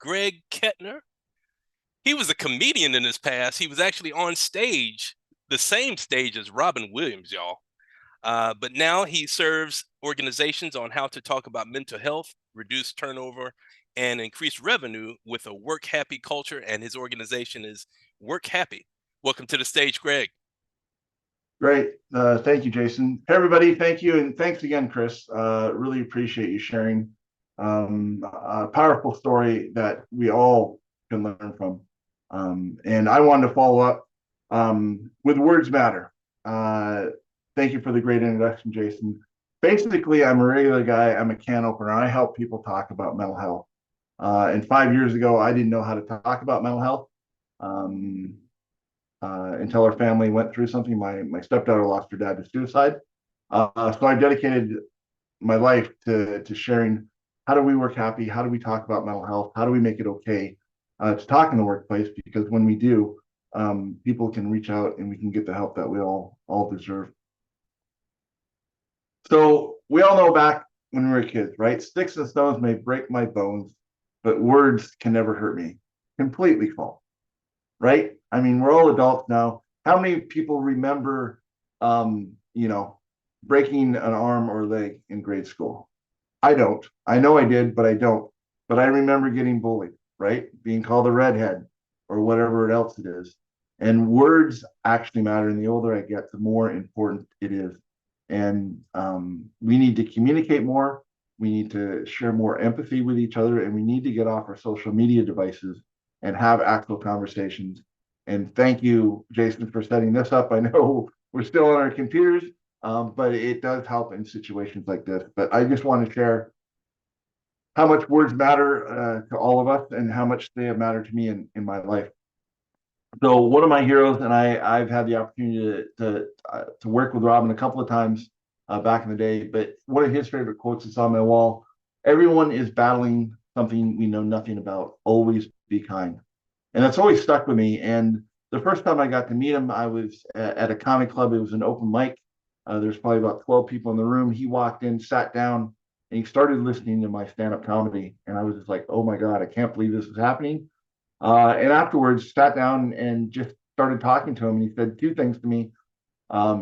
Greg Kettner. He was a comedian in his past. He was actually on stage, the same stage as Robin Williams, y'all. But now he serves organizations on how to talk about mental health, reduce turnover, and increase revenue with a work happy culture. And his organization is Work Happy. Welcome to the stage, Greg. Great. Thank you, Jason. Hey, everybody. Thank you. And thanks again, Chris. Really appreciate you sharing a powerful story that we all can learn from. And I wanted to follow up with Words Matter. Thank you for the great introduction, Jason. Basically, I'm a regular guy. I'm a can opener. I help people talk about mental health. And 5 years ago, I didn't know how to talk about mental health. Um, until our family went through something. My stepdaughter lost her dad to suicide. So I dedicated my life to sharing how do we work happy, how do we talk about mental health, how do we make it okay to talk in the workplace, because when we do, people can reach out and we can get the help that we all deserve. So we all know back when we were kids, right? Sticks and stones may break my bones, but words can never hurt me. Completely false, right? I mean, we're all adults now. How many people remember, um, you know, breaking an arm or leg in grade school? I don't. I know I did, but I don't. But I remember getting bullied, right? Being called a redhead or whatever else it is. And words actually matter. And the older I get, the more important it is. And we need to communicate more. We need to share more empathy with each other. And we need to get off our social media devices and have actual conversations. And thank you, Jason, for setting this up. I know we're still on our computers, but it does help in situations like this. But I just want to share how much words matter to all of us and how much they have mattered to me in my life. So one of my heroes, and I've had the opportunity to work with Robin a couple of times back in the day, but one of his favorite quotes is on my wall: "Everyone is battling something we know nothing about. Always be kind." And that's always stuck with me. And the first time I got to meet him, I was at a comic club. It was an open mic. There's probably about 12 people in the room. He walked in, sat down, and he started listening to my stand-up comedy. And I was just like, oh my God, I can't believe this is happening. And afterwards, sat down and just started talking to him. And he said two things to me.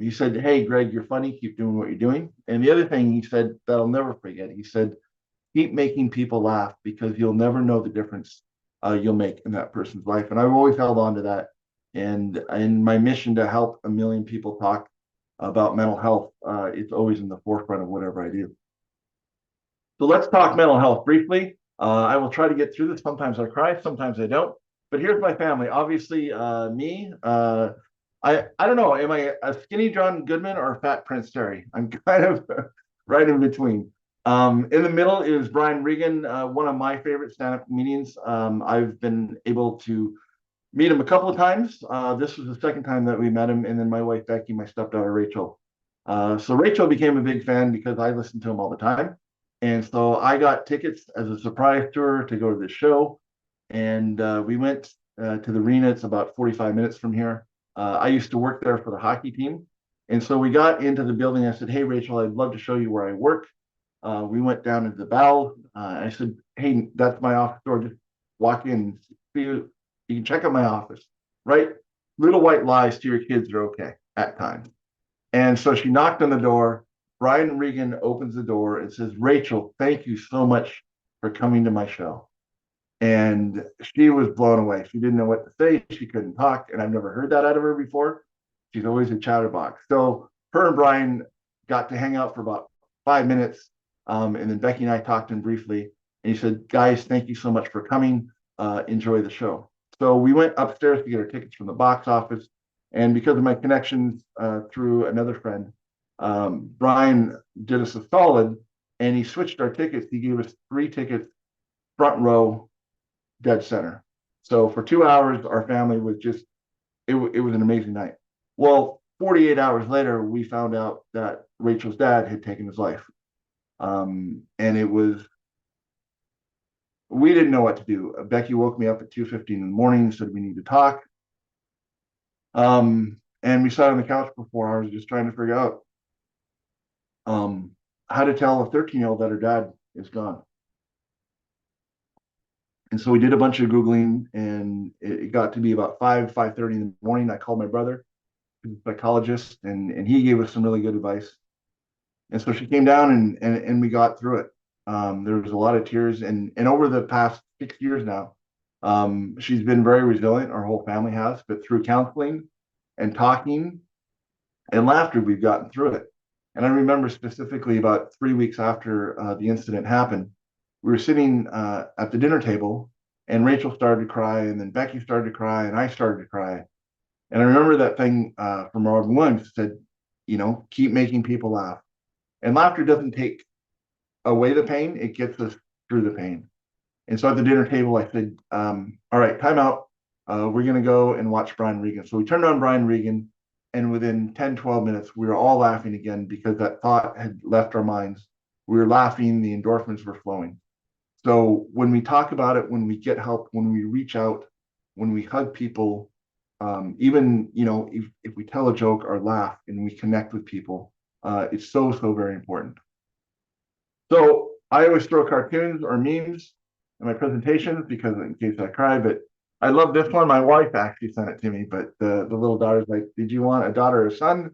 He said, "Hey, Greg, you're funny. Keep doing what you're doing." And the other thing he said that I'll never forget, he said, "Keep making people laugh, because you'll never know the difference you'll make in that person's life." And I've always held on to that. And in my mission to help a million people talk about mental health, it's always in the forefront of whatever I do. So let's talk mental health briefly. I will try to get through this. Sometimes I cry, sometimes I don't. But here's my family. Obviously, me. I don't know. Am I a skinny John Goodman or a fat Prince Terry? I'm kind of right in between. In the middle is Brian Regan, one of my favorite stand-up comedians. I've been able to meet him a couple of times. This was the second time that we met him, and then my wife Becky, my stepdaughter Rachel. So Rachel became a big fan because I listened to him all the time, and so I got tickets as a surprise to her to go to the show, and we went to the arena. It's about 45 minutes from here. I used to work there for the hockey team, and so we got into the building. I said, "Hey, Rachel, I'd love to show you where I work." We went down into the bowel. I said, "Hey, that's my office door. Just walk in. You can check out my office." Right? Little white lies to your kids are okay at times. And so she knocked on the door. Brian Regan opens the door and says, "Rachel, thank you so much for coming to my show." And she was blown away. She didn't know what to say. She couldn't talk. And I've never heard that out of her before. She's always a chatterbox. So her and Brian got to hang out for about 5 minutes. And then Becky and I talked to him briefly. And he said, "Guys, thank you so much for coming. Enjoy the show." So we went upstairs to get our tickets from the box office. And because of my connections through another friend, Brian did us a solid, and he switched our tickets. He gave us 3 tickets, front row, dead center. So for 2 hours, our family was just, it was an amazing night. Well, 48 hours later, we found out that Rachel's dad had taken his life. And it was, we didn't know what to do. Becky woke me up at 2:15 in the morning and said, "We need to talk." And we sat on the couch for 4 hours just trying to figure out how to tell a 13-year-old that her dad is gone. And so we did a bunch of Googling, and it got to be about 5:30 in the morning. I called my brother, who's a psychologist, and he gave us some really good advice. And so she came down, and we got through it. There was a lot of tears, and over the past 6 years now, she's been very resilient. Our whole family has, but through counseling and talking and laughter, we've gotten through it. And I remember specifically about 3 weeks after the incident happened, we were sitting at the dinner table, and Rachel started to cry, and then Becky started to cry, and I started to cry. And I remember that thing from Robin Williams said, keep making people laugh. And laughter doesn't take away the pain, it gets us through the pain. And so at the dinner table, I said, all right, time out. We're going to go and watch Brian Regan. So we turned on Brian Regan, and within 10, 12 minutes, we were all laughing again because that thought had left our minds. We were laughing, the endorphins were flowing. So when we talk about it, when we get help, when we reach out, when we hug people, even, if we tell a joke or laugh and we connect with people, it's so, so very important. So I always throw cartoons or memes in my presentations because in case I cry, but I love this one. My wife actually sent it to me, but the little daughter's like, did you want a daughter or a son?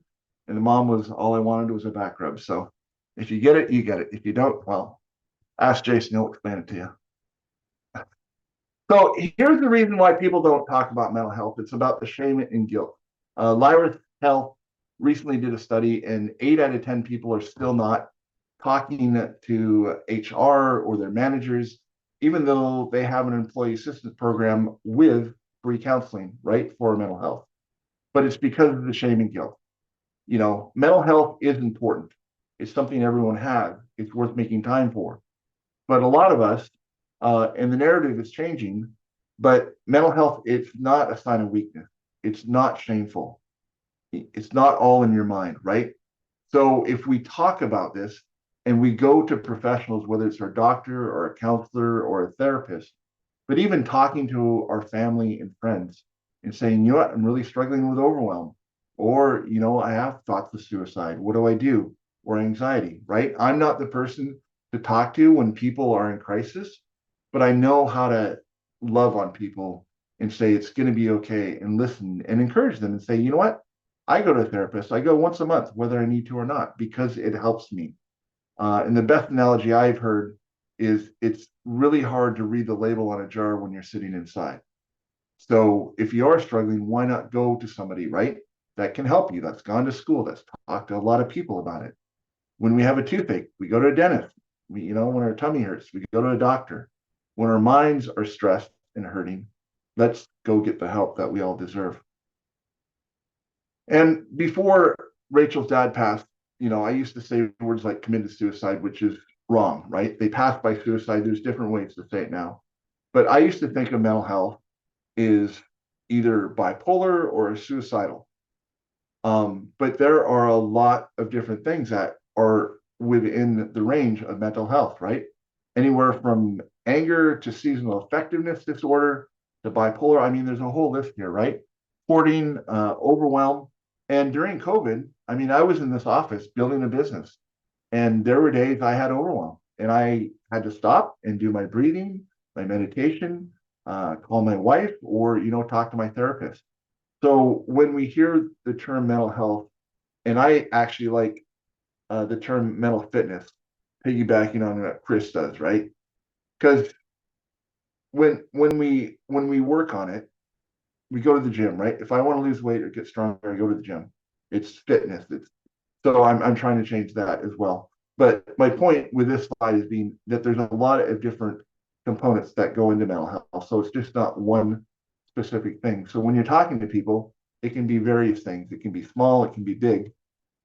And the mom was, all I wanted was a back rub. So if you get it, you get it. If you don't, well, ask Jason, he'll explain it to you. So here's the reason why people don't talk about mental health. It's about the shame and guilt. Lyra's Health recently did a study, and 8 out of 10 people are still not talking to HR or their managers, even though they have an employee assistance program with free counseling, right, for mental health. But it's because of the shame and guilt. Mental health is important. It's something everyone has. It's worth making time for. But a lot of us, and the narrative is changing, but mental health, it's not a sign of weakness. It's not shameful. It's not all in your mind, right? So if we talk about this and we go to professionals, whether it's our doctor or a counselor or a therapist, but even talking to our family and friends and saying, I'm really struggling with overwhelm, or, I have thoughts of suicide. What do I do? Or anxiety, right? I'm not the person to talk to when people are in crisis, but I know how to love on people and say it's going to be okay and listen and encourage them and say, what? I go to a therapist. I go once a month, whether I need to or not, because it helps me. And the best analogy I've heard is it's really hard to read the label on a jar when you're sitting inside. So if you are struggling, why not go to somebody, right? That can help you, that's gone to school, that's talked to a lot of people about it. When we have a toothache, we go to a dentist. When our tummy hurts, we go to a doctor. When our minds are stressed and hurting, let's go get the help that we all deserve. And before Rachel's dad passed, I used to say words like committed suicide, which is wrong, right? They passed by suicide. There's different ways to say it now. But I used to think of mental health is either bipolar or suicidal. But there are a lot of different things that are within the range of mental health, right? Anywhere from anger to seasonal affectiveness disorder to bipolar. I mean, there's a whole list here, right? Hoarding, overwhelm. And during COVID, I mean, I was in this office building a business, and there were days I had overwhelm, and I had to stop and do my breathing, my meditation, call my wife, or talk to my therapist. So when we hear the term mental health, and I actually like the term mental fitness, piggybacking on what Chris does, right? Because when we work on it, we go to the gym, right? If I want to lose weight or get stronger, I go to the gym. It's fitness. So I'm trying to change that as well. But my point with this slide is being that there's a lot of different components that go into mental health. So it's just not one specific thing. So when you're talking to people, it can be various things. It can be small, it can be big.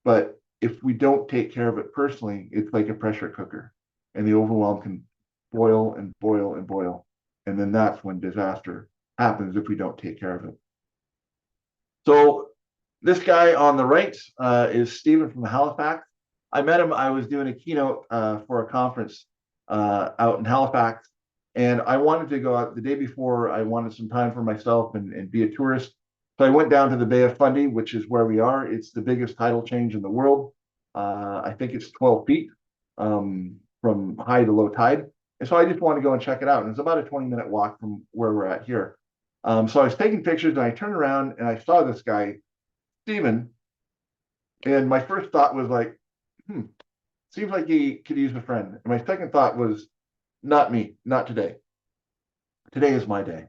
But if we don't take care of it personally, it's like a pressure cooker, and the overwhelm can boil and boil and boil. And then that's when disaster happens if we don't take care of it. So this guy on the right is Stephen from Halifax. I met him. I was doing a keynote for a conference out in Halifax, and I wanted to go out the day before. I wanted some time for myself and be a tourist. So I went down to the Bay of Fundy, which is where we are. It's the biggest tidal change in the world. I think it's 12 feet from high to low tide. And so I just wanted to go and check it out. And it's about a 20-minute walk from where we're at here. So I was taking pictures and I turned around and I saw this guy, Steven. And my first thought was like, seems like he could use a friend. And my second thought was, not me, not today. Today is my day.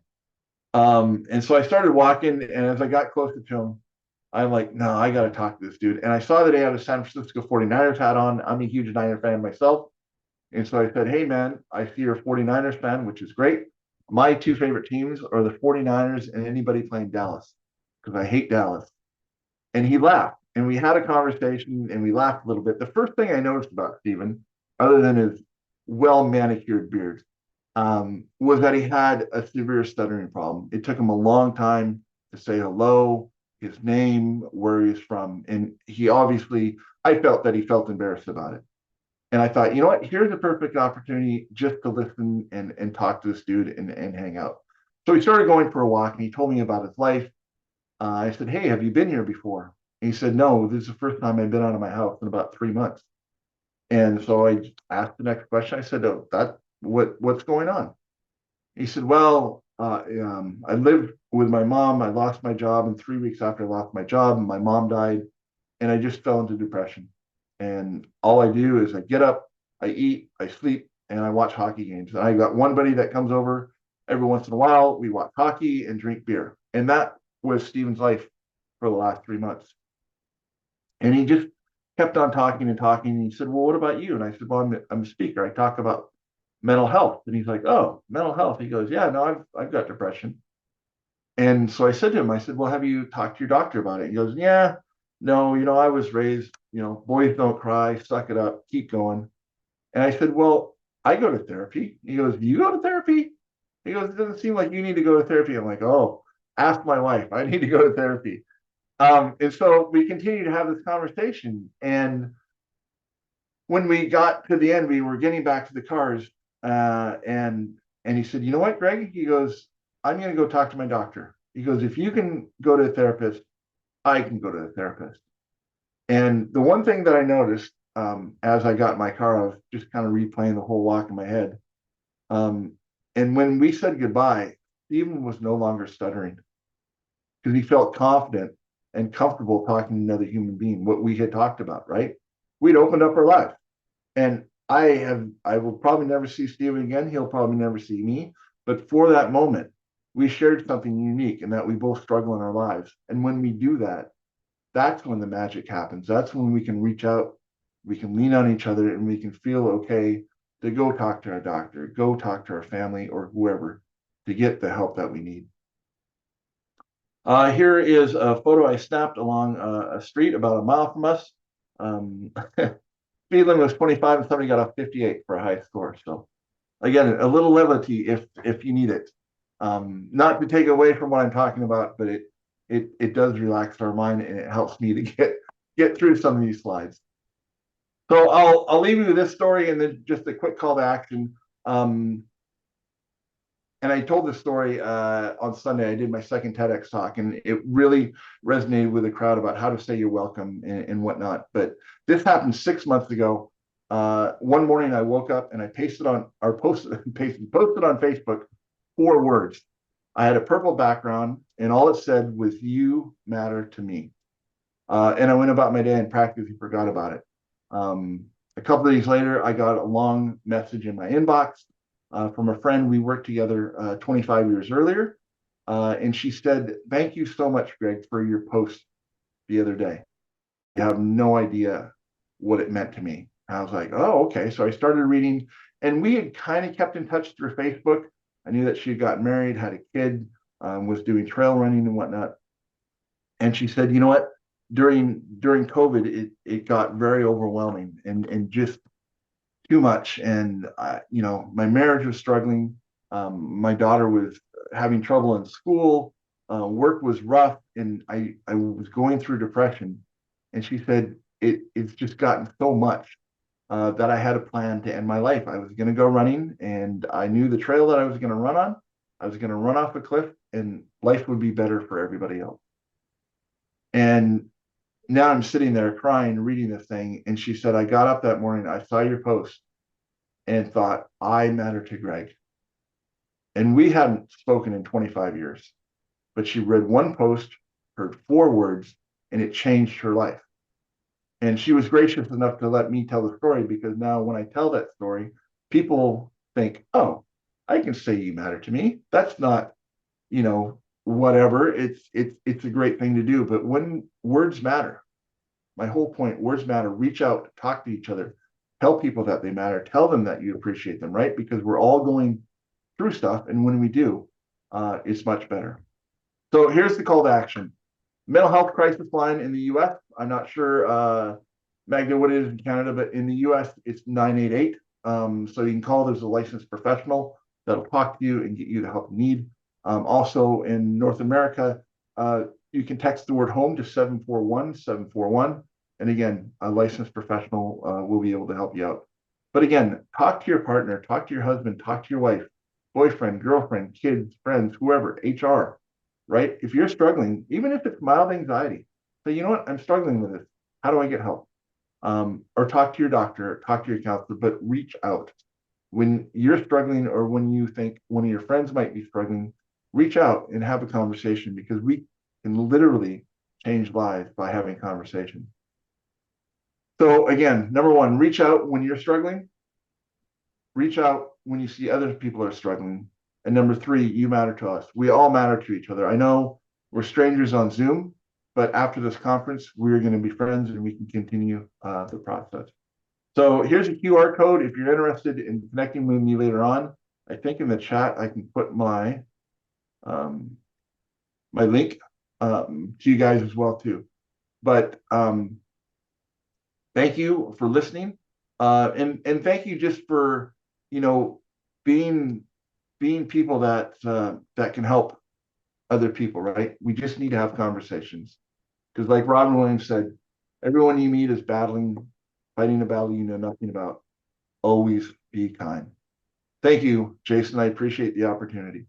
And so I started walking, and as I got closer to him, I'm like, no, I got to talk to this dude. And I saw that he had a San Francisco 49ers hat on. I'm a huge Niner fan myself. And so I said, hey, man, I see you're a 49ers fan, which is great. My two favorite teams are the 49ers and anybody playing Dallas because I hate Dallas. And he laughed. And we had a conversation and we laughed a little bit. The first thing I noticed about Steven, other than his well manicured beard, was that he had a severe stuttering problem. It took him a long time to say hello, his name, where he's from. And he obviously, I felt that he felt embarrassed about it. And I thought, you know what? Here's a perfect opportunity just to listen and talk to this dude and hang out. So we started going for a walk and he told me about his life. I said, hey, have you been here before? And he said, no, this is the first time I've been out of my house in about 3 months. And so I asked the next question. I said, oh, what's going on? He said, well, I lived with my mom. I lost my job. And 3 weeks after I lost my job, my mom died. And I just fell into depression. And all I do is I get up, I eat, I sleep, and I watch hockey games. And I got one buddy that comes over every once in a while. We watch hockey and drink beer. And that was Steven's life for the last 3 months. And he just kept on talking and talking. And he said, well, what about you? And I said, well, I'm a speaker. I talk about mental health. And he's like, oh, mental health. He goes, yeah, no, I've got depression. And so I said to him, I said, well, have you talked to your doctor about it? He goes, yeah, no, I was raised, boys don't cry, suck it up, keep going. And I said, well, I go to therapy. He goes, do you go to therapy? He goes, it doesn't seem like you need to go to therapy. I'm like, oh, ask my wife. I need to go to therapy. And so we continue to have this conversation. And when we got to the end, we were getting back to the cars, and he said, "You know what, Greg?" He goes, "I'm going to go talk to my doctor." He goes, "If you can go to a therapist, I can go to a therapist." And the one thing that I noticed as I got in my car, I was just kind of replaying the whole walk in my head. Um, and when we said goodbye, Stephen was no longer stuttering because he felt confident and comfortable talking to another human being, what we had talked about, right? We'd opened up our lives. And I will probably never see Steven again. He'll probably never see me. But for that moment, we shared something unique and that we both struggle in our lives. And when we do that, that's when the magic happens. That's when we can reach out, we can lean on each other, and we can feel okay to go talk to our doctor, go talk to our family or whoever to get the help that we need. Here is a photo I snapped along a street about a mile from us. Speed limit was 25 and somebody got a 58 for a high score. So again, a little levity if you need it. Not to take away from what I'm talking about, but it does relax our mind and it helps me to get through some of these slides. So I'll leave you with this story and then just a quick call to action. And I told this story on Sunday. I did my second TEDx talk, and it really resonated with the crowd about how to say you're welcome and whatnot. But this happened 6 months ago. One morning, I woke up and I posted on Facebook 4 words. I had a purple background, and all it said was "You matter to me." And I went about my day and practically forgot about it. A couple of days later, I got a long message in my inbox from a friend we worked together 25 years earlier. And she said, "Thank you so much, Greg, for your post the other day. You have no idea what it meant to me." I was like, oh, okay. So I started reading, and we had kind of kept in touch through Facebook. I knew that she had gotten married, had a kid, was doing trail running and whatnot. And she said, you know what? During COVID, it got very overwhelming and just too much. And my marriage was struggling. My daughter was having trouble in school. Work was rough, and I was going through depression. And she said it's just gotten so much that I had a plan to end my life. I was going to go running, and I knew the trail that I was going to run on. I was going to run off a cliff, and life would be better for everybody else. And now I'm sitting there crying, reading this thing, and she said, "I got up that morning, I saw your post, and thought, I matter to Greg. And we hadn't spoken in 25 years, but she read one post, heard 4 words, and it changed her life. And she was gracious enough to let me tell the story, because now when I tell that story, people think, oh, I can say you matter to me. That's not, whatever. It's a great thing to do. But when words matter, my whole point, words matter. Reach out, talk to each other, tell people that they matter, tell them that you appreciate them, right? Because we're all going through stuff. And when we do, it's much better. So here's the call to action. Mental health crisis line in the US. I'm not sure, Magda, what it is in Canada, but in the US, it's 988. So you can call. There's a licensed professional that'll talk to you and get you the help you need. Also in North America, you can text the word home to 741-741. And again, a licensed professional will be able to help you out. But again, talk to your partner, talk to your husband, talk to your wife, boyfriend, girlfriend, kids, friends, whoever, HR, right? If you're struggling, even if it's mild anxiety, say, you know what, I'm struggling with this. How do I get help? Or talk to your doctor, talk to your counselor, but reach out. When you're struggling, or when you think one of your friends might be struggling, reach out and have a conversation, because we can literally change lives by having conversations. So again, number one, reach out when you're struggling. Reach out when you see other people are struggling. And number three, you matter to us. We all matter to each other. I know we're strangers on Zoom, but after this conference, we're going to be friends and we can continue the process. So here's a QR code. If you're interested in connecting with me later on, I think in the chat, I can put my my link to you guys as well too. But thank you for listening. And thank you just for, being people that that can help other people, right? We just need to have conversations, because like Robin Williams said, everyone you meet is fighting a battle you know nothing about. Always be kind. Thank you, Jason. I appreciate the opportunity.